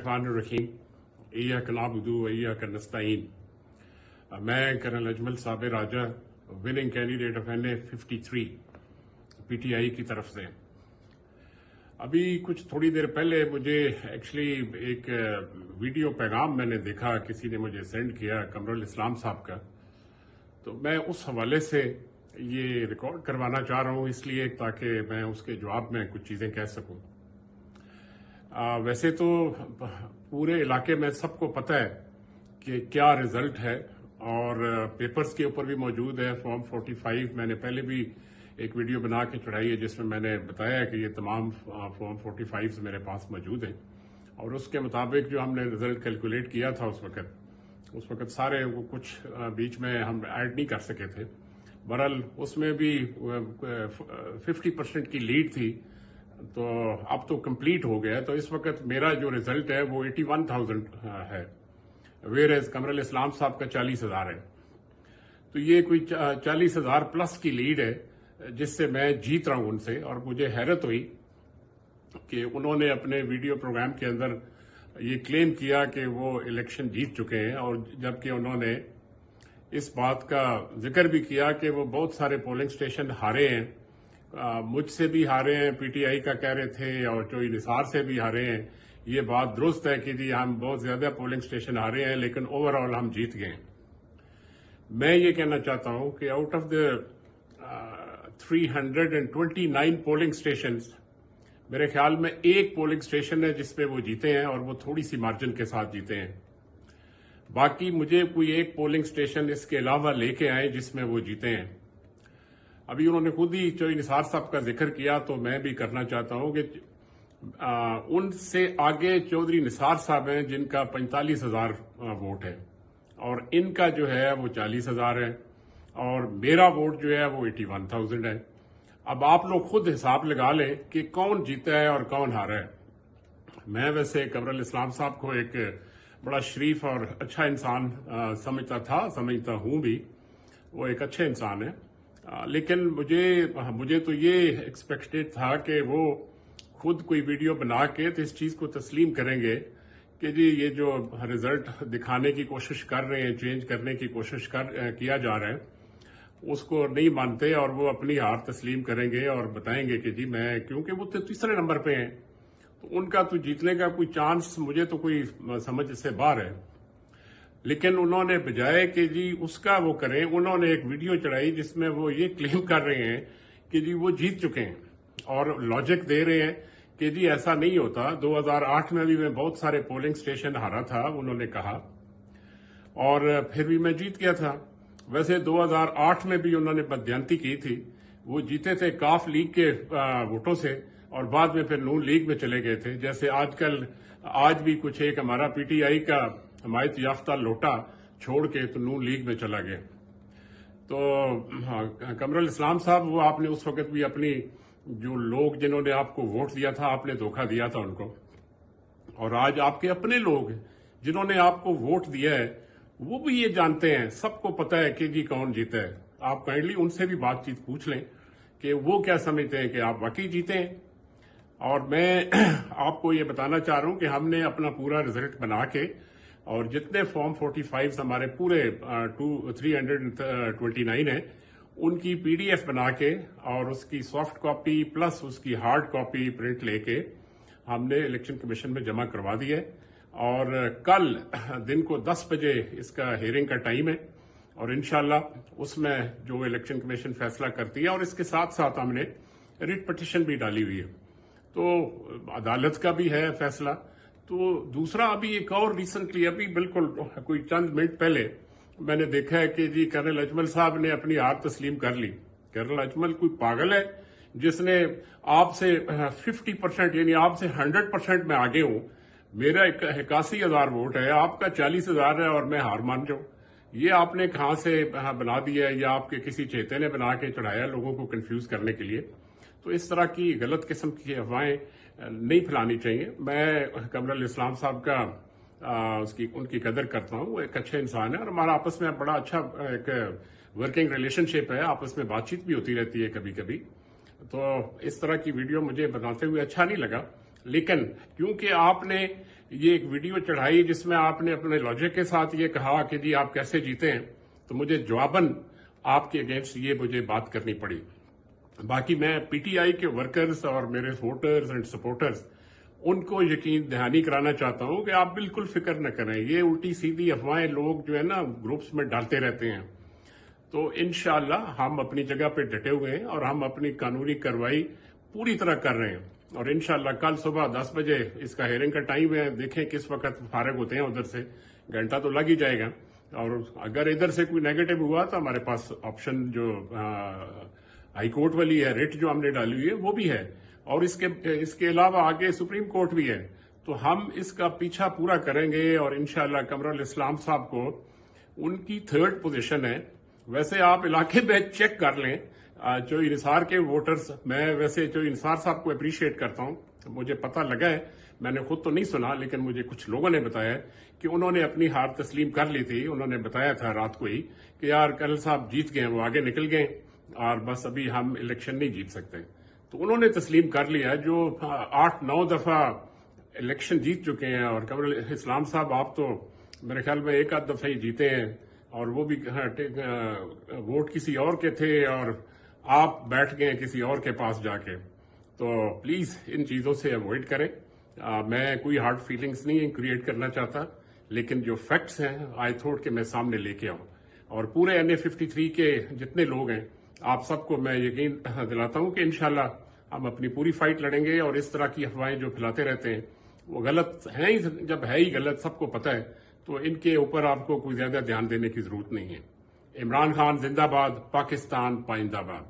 बिस्मिल्लाहिर्रहमानिर्रहीम इय्याक नअबुदु व इय्याक नस्तईन। मैं colonel Ajmal Sabir Raja, winning candidate of NA 53 PTI की तरफ से। अभी कुछ थोड़ी देर पहले मुझे एक्चुअली एक वीडियो पैगाम मैंने देखा, किसी ने मुझे सेंड किया कमरुल इस्लाम साहब का, तो मैं उस हवाले से ये रिकॉर्ड करवाना चाह रहा हूँ, इसलिए ताकि मैं उसके जवाब में कुछ चीज़ें कह सकूँ। वैसे तो पूरे इलाके में सबको पता है कि क्या रिजल्ट है और पेपर्स के ऊपर भी मौजूद है। फॉर्म 45 मैंने पहले भी एक वीडियो बना के चढ़ाई है जिसमें मैंने बताया कि ये तमाम फॉर्म 45 मेरे पास मौजूद हैं और उसके मुताबिक जो हमने रिजल्ट कैलकुलेट किया था उस वक्त सारे वो कुछ बीच में हम ऐड नहीं कर सके थे। बहरहाल उसमें भी 50% की लीड थी, तो अब तो कंप्लीट हो गया। तो इस वक्त मेरा जो रिजल्ट है वो 81,000 है, वेयर कमरुल इस्लाम साहब का 40,000 है। तो ये कोई 40,000 प्लस की लीड है जिससे मैं जीत रहा हूं उनसे। और मुझे हैरत हुई कि उन्होंने अपने वीडियो प्रोग्राम के अंदर ये क्लेम किया कि वो इलेक्शन जीत चुके हैं, और जबकि उन्होंने इस बात का जिक्र भी किया कि वो बहुत सारे पोलिंग स्टेशन हारे हैं, मुझसे भी हारे हैं, PTI का कह रहे थे, और चोई निसार से भी हारे हैं। ये बात दुरुस्त है कि जी हम बहुत ज्यादा पोलिंग स्टेशन हारे हैं, लेकिन ओवरऑल हम जीत गए। मैं ये कहना चाहता हूं कि out of the 329 polling station, मेरे ख्याल में एक पोलिंग स्टेशन है जिसपे वो जीते हैं, और वो थोड़ी सी मार्जिन के साथ जीते हैं। बाकी मुझे कोई एक पोलिंग स्टेशन इसके अलावा लेके आए जिसमें वो जीते हैं। अभी उन्होंने खुद ही चौधरी निसार साहब का जिक्र किया, तो मैं भी करना चाहता हूं कि उनसे आगे चौधरी निसार साहब हैं जिनका 45,000 वोट है, और इनका जो है वो 40,000 है, और मेरा वोट जो है वो 81,000 है। अब आप लोग खुद हिसाब लगा लें कि कौन जीता है और कौन हारा है। मैं वैसे कमरुल इस्लाम साहब को एक बड़ा शरीफ और अच्छा इंसान समझता हूं भी, वो एक अच्छे इंसान है, लेकिन मुझे तो ये एक्सपेक्टेड था कि वो खुद कोई वीडियो बना के तो इस चीज को तस्लीम करेंगे कि जी ये जो रिजल्ट दिखाने की कोशिश कर रहे हैं, चेंज करने की कोशिश किया जा रहा है, उसको नहीं मानते, और वो अपनी हार तस्लीम करेंगे और बताएंगे कि जी मैं, क्योंकि वो तो तीसरे नंबर पे हैं, तो उनका तो जीतने का कोई चांस मुझे तो कोई समझ से बाहर है। लेकिन उन्होंने बजाय कि जी उसका वो करें, उन्होंने एक वीडियो चढ़ाई जिसमें वो ये क्लेम कर रहे हैं कि जी वो जीत चुके हैं, और लॉजिक दे रहे हैं कि जी ऐसा नहीं होता। 2008 में भी मैं बहुत सारे पोलिंग स्टेशन हारा था, उन्होंने कहा, और फिर भी मैं जीत गया था। वैसे 2008 में भी उन्होंने बदयांती की थी, वो जीते थे काफ लीग के वोटों से, और बाद में फिर नून लीग में चले गए थे। जैसे आज भी कुछ एक हमारा PTI का हमायत याफ्ता लोटा छोड़ के तो नून लीग में चला गया। तो कमरुल इस्लाम साहब, वो आपने उस वक्त भी अपनी जो लोग जिन्होंने आपको वोट दिया था, आपने धोखा दिया था उनको, और आज आपके अपने लोग जिन्होंने आपको वोट दिया है वो भी ये जानते हैं, सबको पता है कि जी कौन जीता है। आप काइंडली उनसे भी बातचीत पूछ लें कि वो क्या समझते हैं कि आप वाकई जीते हैं। और मैं आपको ये बताना चाह रहा हूं कि हमने अपना पूरा रिजल्ट बना के, और जितने फॉर्म 45 हमारे पूरे 329 है, उनकी PDF बना के और उसकी सॉफ्ट कॉपी प्लस उसकी हार्ड कॉपी प्रिंट लेके हमने इलेक्शन कमीशन में जमा करवा दी है। और कल दिन को 10 बजे इसका हियरिंग का टाइम है, और इंशाल्लाह उसमें जो इलेक्शन कमीशन फैसला करती है, और इसके साथ साथ हमने रिट पिटीशन भी डाली हुई है, तो अदालत का भी है फैसला। तो दूसरा, अभी एक और रिसेंटली, अभी बिल्कुल कोई चंद मिनट पहले मैंने देखा है कि जी कर्नल अजमल साहब ने अपनी हार तस्लीम कर ली। कर्नल अजमल कोई पागल है जिसने आपसे 50% यानी आपसे 100% में आगे हूं, मेरा 81,000 वोट है, आपका 40,000 है, और मैं हार मान जाऊं। ये आपने कहां से बना दिया है, या आपके किसी चेते ने बना के चढ़ाया लोगों को कंफ्यूज करने के लिए। तो इस तरह की गलत किस्म की अफवाहें नहीं फैलानी चाहिए। मैं कमरुल इस्लाम साहब का उनकी कदर करता हूं, वो एक अच्छे इंसान है, और हमारा आपस में बड़ा अच्छा एक वर्किंग रिलेशनशिप है, आपस में बातचीत भी होती रहती है कभी कभी। तो इस तरह की वीडियो मुझे बनाते हुए अच्छा नहीं लगा, لیکن کیونکہ آپ نے یہ ایک ویڈیو چڑھائی جس میں آپ نے اپنے لاجک کے ساتھ یہ کہا کہ جی آپ کیسے جیتے ہیں، تو مجھے جواباً آپ کے اگینسٹ یہ مجھے بات کرنی پڑی۔ باقی میں پی ٹی آئی کے ورکرز اور میرے ووٹرز اینڈ سپورٹرز ان کو یقین دہانی کرانا چاہتا ہوں کہ آپ بالکل فکر نہ کریں، یہ الٹی سیدھی افواہیں لوگ جو ہے نا گروپس میں ڈالتے رہتے ہیں، تو انشاءاللہ ہم اپنی جگہ پہ ڈٹے ہوئے ہیں اور ہم اپنی قانونی کارروائی پوری طرح کر رہے ہیں، اور انشاءاللہ کل صبح 10 بجے اس کا ہیئرنگ کا ٹائم ہے، دیکھیں کس وقت فارغ ہوتے ہیں، ادھر سے گھنٹہ تو لگ ہی جائے گا، اور اگر ادھر سے کوئی نیگیٹو ہوا تو ہمارے پاس آپشن جو ہائی کورٹ والی ہے، ریٹ جو ہم نے ڈالی ہوئی ہے وہ بھی ہے، اور اس کے علاوہ آگے سپریم کورٹ بھی ہے، تو ہم اس کا پیچھا پورا کریں گے، اور انشاءاللہ قمر الاسلام صاحب کو ان کی 3rd پوزیشن ہے۔ ویسے آپ علاقے میں چیک کر لیں، چوئی نثار کے ووٹرز، میں ویسے چوئی نثار صاحب کو اپریشیٹ کرتا ہوں، مجھے پتہ لگا ہے، میں نے خود تو نہیں سنا لیکن مجھے کچھ لوگوں نے بتایا کہ انہوں نے اپنی ہار تسلیم کر لی تھی، انہوں نے بتایا تھا رات کو ہی کہ یار کرنل صاحب جیت گئے، وہ آگے نکل گئے اور بس ابھی ہم الیکشن نہیں جیت سکتے، تو انہوں نے تسلیم کر لیا، جو 8-9 دفعہ الیکشن جیت چکے ہیں، اور قمر الاسلام صاحب آپ تو میرے خیال میں 1 دفعہ ہی جیتے ہیں، اور وہ بھی ووٹ کسی اور کے تھے اور آپ بیٹھ گئے کسی اور کے پاس جا کے، تو پلیز ان چیزوں سے اوائڈ کریں۔ میں کوئی ہارڈ فیلنگز نہیں کریٹ کرنا چاہتا، لیکن جو فیکٹس ہیں آئی تھوٹ کہ میں سامنے لے کے آؤں، اور پورے NA-53 کے جتنے لوگ ہیں آپ سب کو میں یقین دلاتا ہوں کہ انشاءاللہ ہم اپنی پوری فائٹ لڑیں گے، اور اس طرح کی افواہیں جو پھیلاتے رہتے ہیں وہ غلط ہیں ہی، جب ہے ہی غلط سب کو پتہ ہے، تو ان کے اوپر آپ کو کوئی زیادہ دھیان دینے کی ضرورت نہیں ہے۔ عمران خان زندہ باد، پاکستان پائندہ باد۔